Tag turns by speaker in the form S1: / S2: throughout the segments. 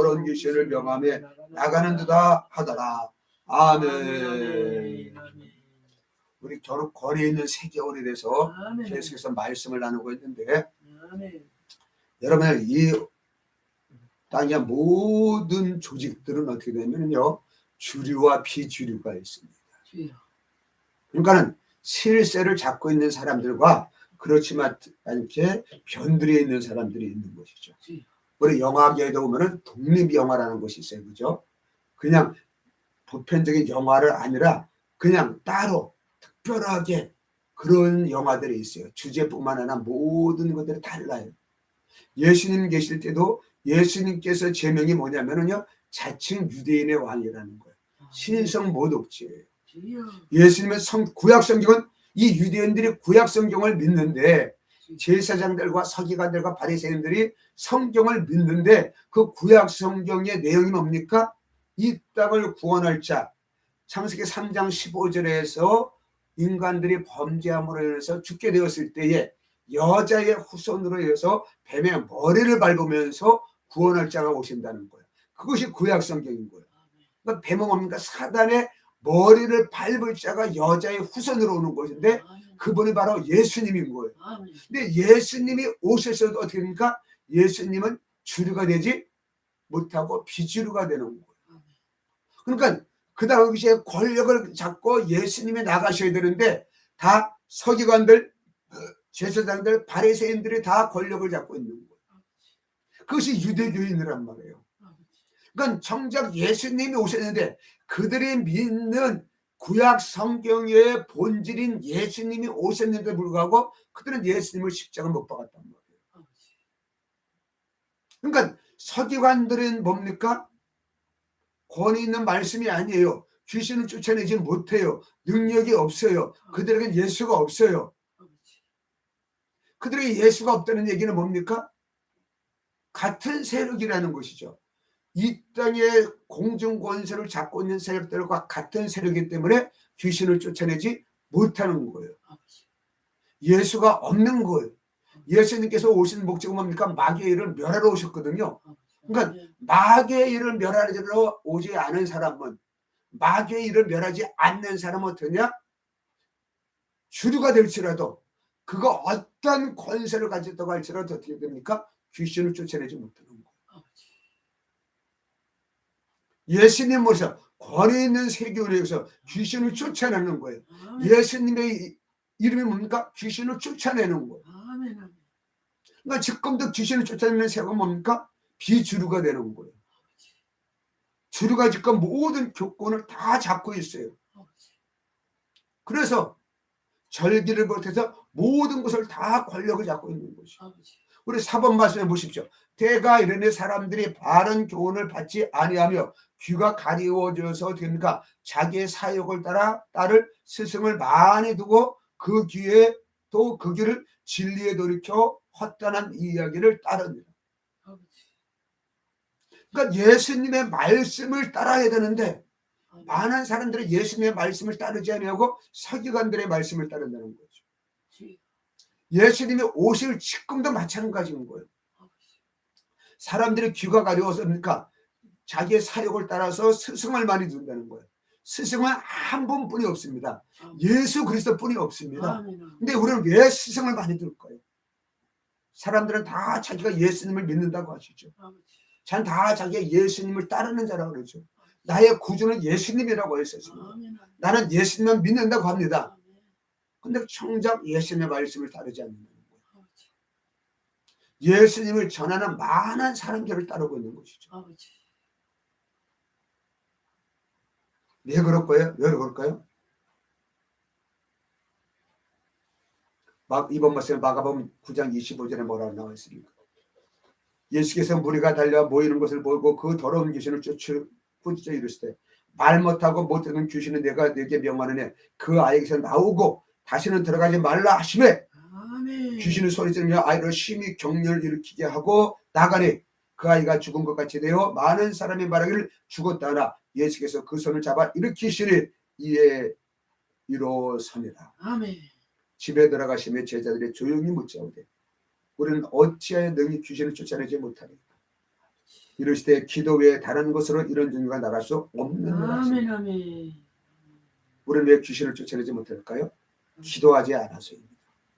S1: 더러운 귀신을 명함에 나가는 듯다 하더라. 아멘. 우리 결혼 거리에 있는 3개월이 돼서 계속해서 말씀을 나누고 있는데, 여러분, 이 땅의 모든 조직들은 어떻게 되냐면요, 주류와 비주류가 있습니다. 그러니까는 실세를 잡고 있는 사람들과 그렇지만 않게 변두리에 있는 사람들이 있는 것이죠. 우리 영화계에도 보면은 독립영화라는 것이 있어요. 그죠? 그냥 보편적인 영화를 아니라 그냥 따로 특별하게 그런 영화들이 있어요. 주제뿐만 아니라 모든 것들이 달라요. 예수님 계실 때도 예수님께서 제명이 뭐냐면은요, 자칭 유대인의 왕이라는 거예요. 신성 모독죄예요. 예수님의 구약 성경은 이 유대인들이 구약 성경을 믿는데, 제사장들과 서기관들과 바리새인들이 성경을 믿는데, 그 구약 성경의 내용이 뭡니까? 이 땅을 구원할 자, 창세기 3장 15절에서 인간들이 범죄함으로 인해서 죽게 되었을 때에 여자의 후손으로 인해서 뱀의 머리를 밟으면서 구원할 자가 오신다는 거예요. 그것이 구약 성경인 거예요. 그러니까 뱀은 뭡니까? 사단의 머리를 밟을 자가 여자의 후손으로 오는 것인데, 그분이 바로 예수님인 거예요. 근데 예수님이 오셨어도 어떻게 됩니까? 예수님은 주류가 되지 못하고 비주류가 되는 거예요. 그러니까 그 당시에 권력을 잡고 예수님이 나가셔야 되는데, 다 서기관들, 제사장들, 바리새인들이 다 권력을 잡고 있는 거예요. 그것이 유대교인이란 말이에요. 그러니까 정작 예수님이 오셨는데, 그들이 믿는 구약 성경의 본질인 예수님이 오셨는데도 불구하고 그들은 예수님을 십자가 못 박았단 말이에요. 그러니까 서기관들은 뭡니까? 권위 있는 말씀이 아니에요. 귀신을 쫓아내지 못해요. 능력이 없어요. 그들에겐 예수가 없어요. 그들에게 예수가 없다는 얘기는 뭡니까? 같은 세력이라는 것이죠. 이 땅의 공중권세를 잡고 있는 세력들과 같은 세력이기 때문에 귀신을 쫓아내지 못하는 거예요. 예수가 없는 거예요. 예수님께서 오신 목적은 뭡니까? 마귀의 일을 멸하러 오셨거든요. 그러니까 마귀의 일을 멸하러 오지 않은 사람은, 마귀의 일을 멸하지 않는 사람은 어떠냐? 주류가 될지라도, 그가 어떤 권세를 가졌다고 할지라도 어떻게 됩니까? 귀신을 쫓아내지 못하는 거예요. 예수님 모셔 권위 있는 세계에서 귀신을 쫓아내는 거예요. 예수님의 이름이 뭡니까? 귀신을 쫓아내는 거예요. 그러니까 지금도 귀신을 쫓아내는 세가 뭡니까? 비주류가 되는 거예요. 주류가 지금 모든 교권을 다 잡고 있어요. 그래서 절기를 비롯해서 모든 것을 다 권력을 잡고 있는 것이죠. 우리 사번 말씀해 보십시오. 때가 이르니 사람들이 바른 교훈을 받지 아니하며 귀가 가리워져서 됩니까? 자기의 사욕을 따를 스승을 많이 두고 그 귀에 또 그 귀를 진리에 돌이켜 헛단한 이야기를 따릅니다. 그러니까 예수님의 말씀을 따라야 되는데, 많은 사람들이 예수님의 말씀을 따르지 아니하고 서기관들의 말씀을 따른다는 거죠. 예수님이 오실 지금도 마찬가지인 거예요. 사람들이 귀가 가려워서 그러니까 자기의 사욕을 따라서 스승을 많이 둔다는 거예요. 스승은 한 분뿐이 없습니다. 예수 그리스도뿐이 없습니다. 근데 우리는 왜 스승을 많이 둘까요? 사람들은 다 자기가 예수님을 믿는다고 하시죠. 전 다 자기가 예수님을 따르는 자라고 그러죠. 나의 구주는 예수님이라고 했었습니다. 나는 예수님만 믿는다고 합니다. 근데 정작 예수님의 말씀을 따르지 않는다는 거예요. 예수님을 전하는 많은 사람들을 따르고 있는 것이죠. 왜 그럴까요? 왜 그럴까요? 이번 말씀에 마가복음 9장 25절에 뭐라고 나와 있습니까? 예수께서 무리가 달려 모이는 것을 보고 그 더러운 귀신을 꾸짖어 이르시되, 말 못하고 못 듣는 귀신은 내가 네게 명하느니 그 아이에게서 나오고 다시는 들어가지 말라 하시매, 귀신은 소리지르며 아이를 심히 경련을 일으키게 하고 나가니 그 아이가 죽은 것 같이 되어 많은 사람이 말하기를 죽었다 하나 예수께서 그 손을 잡아 일으키시니 이에 일어서니라. 집에 들어가시며 제자들이 조용히 묻자오되, 우리는 어찌하여 능히 귀신을 쫓아내지 못하리까? 이르시되 기도 외에 다른 것으로 이런 종류가 나갈 수 없는
S2: 아멘 아멘.
S1: 우리는 왜 귀신을 쫓아내지 못할까요? 기도하지 않아서입니다.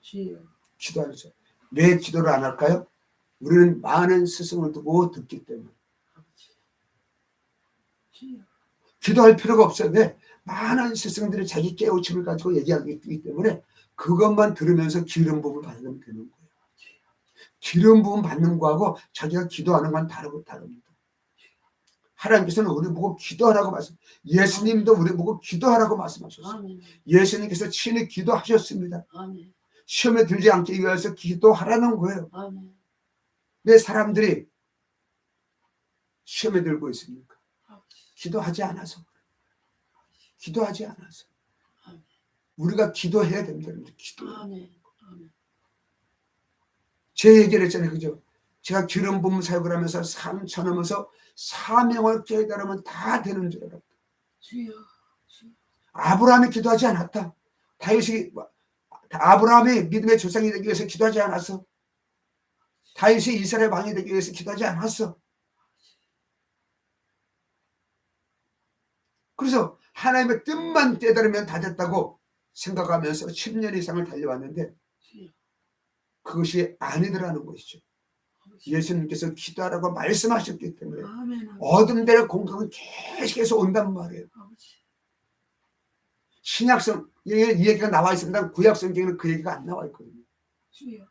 S2: 주여.
S1: 기도하죠. 왜 기도를 안 할까요? 우리는 많은 스승을 두고 듣기 때문에.
S2: 아버지. 주여.
S1: 기도할 필요가 없어요. 왜? 많은 스승들이 자기 깨우침을 가지고 얘기하기 때문에 그것만 들으면서 기름 부음을 받으면 되는 거예요. 기름 부음 받는 거하고 자기가 기도하는 건 다릅니다. 하나님께서는 우리 보고 기도하라고 말씀. 예수님도 우리 보고 기도하라고 말씀하셨어요.
S2: 아멘.
S1: 예수님께서 친히 기도하셨습니다.
S2: 아멘.
S1: 시험에 들지 않기 위해서 기도하라는 거예요.
S2: 아멘.
S1: 왜 사람들이 시험에 들고 있습니까?
S2: 아버지.
S1: 기도하지 않아서. 기도하지 않아서.
S2: 아멘.
S1: 우리가 기도해야 됩니다. 기도.
S2: 아멘. 아멘.
S1: 제 얘기를 했잖아요. 그죠? 제가 기름 부음 사역을 하면서 삼천하면서 사명을 깨달으면 다 되는 줄 알았다.
S2: 주여. 주여.
S1: 아브라함이 기도하지 않았다. 다윗이 아브라함이 믿음의 조상이 되기 위해서 기도하지 않았어. 다윗이 이스라엘 왕이 되기 위해서 기도하지 않았어. 그래서 하나님의 뜻만 깨달으면 다 됐다고 생각하면서 10년 이상을 달려왔는데 그것이 아니더라는 것이죠. 예수님께서 기도하라고 말씀하셨기 때문에
S2: 아멘.
S1: 어둠 대의 공격은 계속해서 온단 말이에요.
S2: 아버지.
S1: 신약성 이 얘기가 나와 있습니다. 구약성경에는 그 얘기가 안 나와 있거든요.
S2: 주여.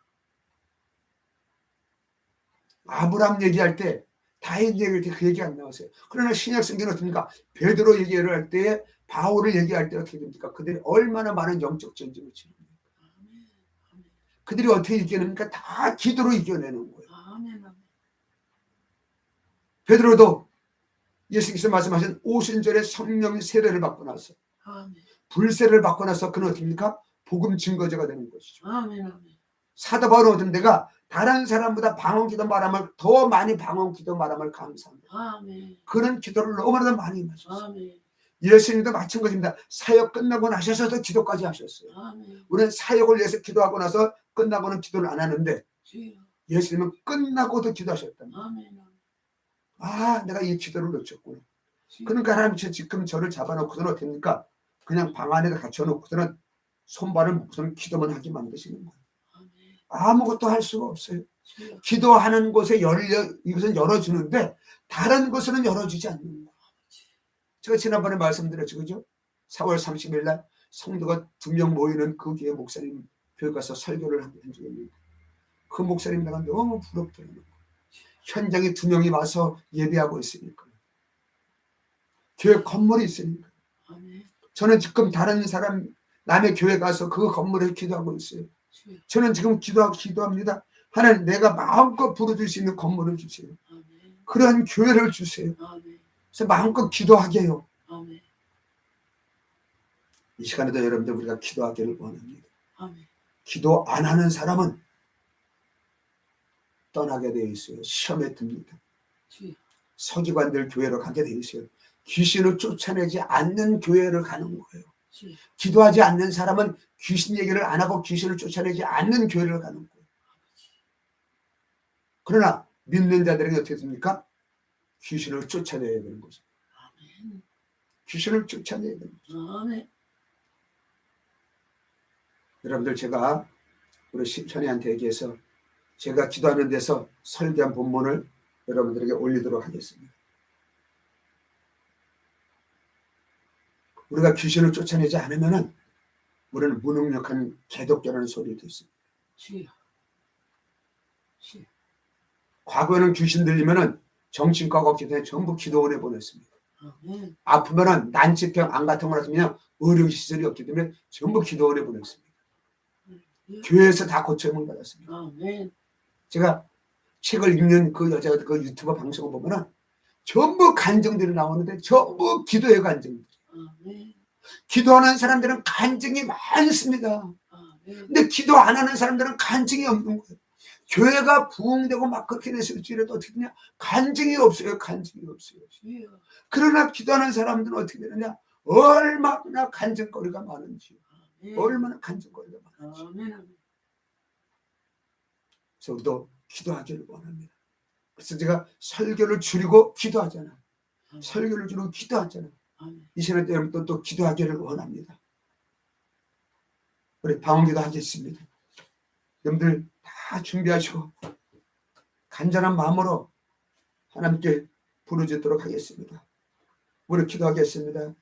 S1: 아브라함 얘기할 때 다윗 얘기할 때 그 얘기가 안 나왔어요. 그러나 신약성경은 어떻습니까? 베드로 얘기를 할 때에 바울을 얘기할 때 어떻게 됩니까? 그들이 얼마나 많은 영적 전쟁을 치릅니까? 그들이 어떻게 이겨냅니까? 다 기도로 이겨내는 거예요.
S2: 아멘.
S1: 베드로도 예수께서 말씀하신 오순절에 성령 세례를 받고 나서
S2: 아멘.
S1: 불세를 받고 나서 그는 어떻습니까? 복음 증거자가 되는 것이죠.
S2: 아멘. 아멘.
S1: 사도 바울은 어떤 데가 다른 사람보다 방언기도 말함을 더 많이 방언기도 말함을 감사합니다.
S2: 아멘.
S1: 그는 기도를 너무나도 많이 하셨어요.
S2: 아멘.
S1: 예수님도 마찬가지입니다. 사역 끝나고 나셔서도 기도까지 하셨어요.
S2: 아멘.
S1: 우리는 사역을 위해서 기도하고 나서 끝나고는 기도를 안 하는데
S2: 주여.
S1: 예수님은 끝나고도 기도하셨답니다.
S2: 아멘.
S1: 아, 내가 이 기도를 놓쳤구나.
S2: 주여.
S1: 그러니까 하나님 지금 저를 잡아놓고서는 어떻게 됩니까? 그냥 방 안에 갇혀놓고서는 손발을 묶고서는 기도만 하게 만드시는 거예요.
S2: 아멘.
S1: 아무것도 할 수가 없어요.
S2: 주여.
S1: 기도하는 곳에 이것은 열어주는데 다른 곳은 열어주지 않는 거예요. 제가 지난번에 말씀드렸죠. 그죠? 4월 30일 날 성도가 2명 모이는 그 교회 목사님 교회 가서 설교를 한 적이 있는데 그 목사님 내가 너무 부럽더라고요. 현장에 2명이 와서 예배하고 있으니까. 교회 건물이 있으니까.
S2: 아멘.
S1: 저는 지금 다른 사람 남의 교회 가서 그 건물에 기도하고 있어요.
S2: 주여.
S1: 저는 지금 기도합니다. 하나님 내가 마음껏 부르줄 수 있는 건물을 주세요.
S2: 아멘.
S1: 그러한 교회를 주세요.
S2: 아멘.
S1: 그래서 마음껏 기도하게 해요.
S2: 아멘.
S1: 이 시간에도 여러분들 우리가 기도하기를 원합니다.
S2: 아멘.
S1: 기도 안 하는 사람은 떠나게 되어 있어요. 시험에 듭니다.
S2: 주여.
S1: 서기관들 교회로 가게 되어 있어요. 귀신을 쫓아내지 않는 교회를 가는 거예요.
S2: 주여.
S1: 기도하지 않는 사람은 귀신 얘기를 안 하고 귀신을 쫓아내지 않는 교회를 가는 거예요. 그러나 믿는 자들에게 어떻게 됩니까? 귀신을 쫓아내야 되는 거죠.
S2: 아멘.
S1: 귀신을 쫓아내야 되는 거죠.
S2: 아멘.
S1: 여러분들 제가 우리 십천이한테 얘기해서 제가 기도하는 데서 설교한 본문을 여러분들에게 올리도록 하겠습니다. 우리가 귀신을 쫓아내지 않으면 우리는 무능력한 개독자라는 소리도 있습니다.
S2: 주여. 주여.
S1: 과거에는 귀신 들리면은 정신과 기도에 전부 기도원에 보냈습니다.
S2: 아멘.
S1: 아프면은 난치병 안 같은 거 같으면 의료시설이 없기 때문에 전부 기도원에 보냈습니다. 교회에서 다 고침을 받았습니다.
S2: 아멘.
S1: 제가 책을 읽는 그 여자가 그 유튜버 방송을 보면은 전부 간증들이 나오는데 전부 기도의 간증들.
S2: 아멘.
S1: 기도하는 사람들은 간증이 많습니다.
S2: 아멘.
S1: 근데 기도 안 하는 사람들은 간증이 없는 거예요. 교회가 부흥되고 막 그렇게 됐을지라도 어떻게 되냐? 간증이 없어요. 간증이 없어요.
S2: 주여.
S1: 그러나 기도하는 사람들은 어떻게 되느냐? 얼마나 간증거리가 많은지.
S2: 아멘.
S1: 얼마나 간증거리가 많은지.
S2: 아멘. 아멘.
S1: 그래서 우리도 기도하기를 원합니다. 그래서 제가 설교를 줄이고 기도하잖아.
S2: 아멘.
S1: 설교를 줄이고 기도하잖아.
S2: 아멘.
S1: 이 시간에 여러분 또 기도하기를 원합니다. 우리 방언기도 하겠습니다. 여러분들 다 준비하시고 간절한 마음으로 하나님께 부르짖도록 하겠습니다. 우리 기도하겠습니다.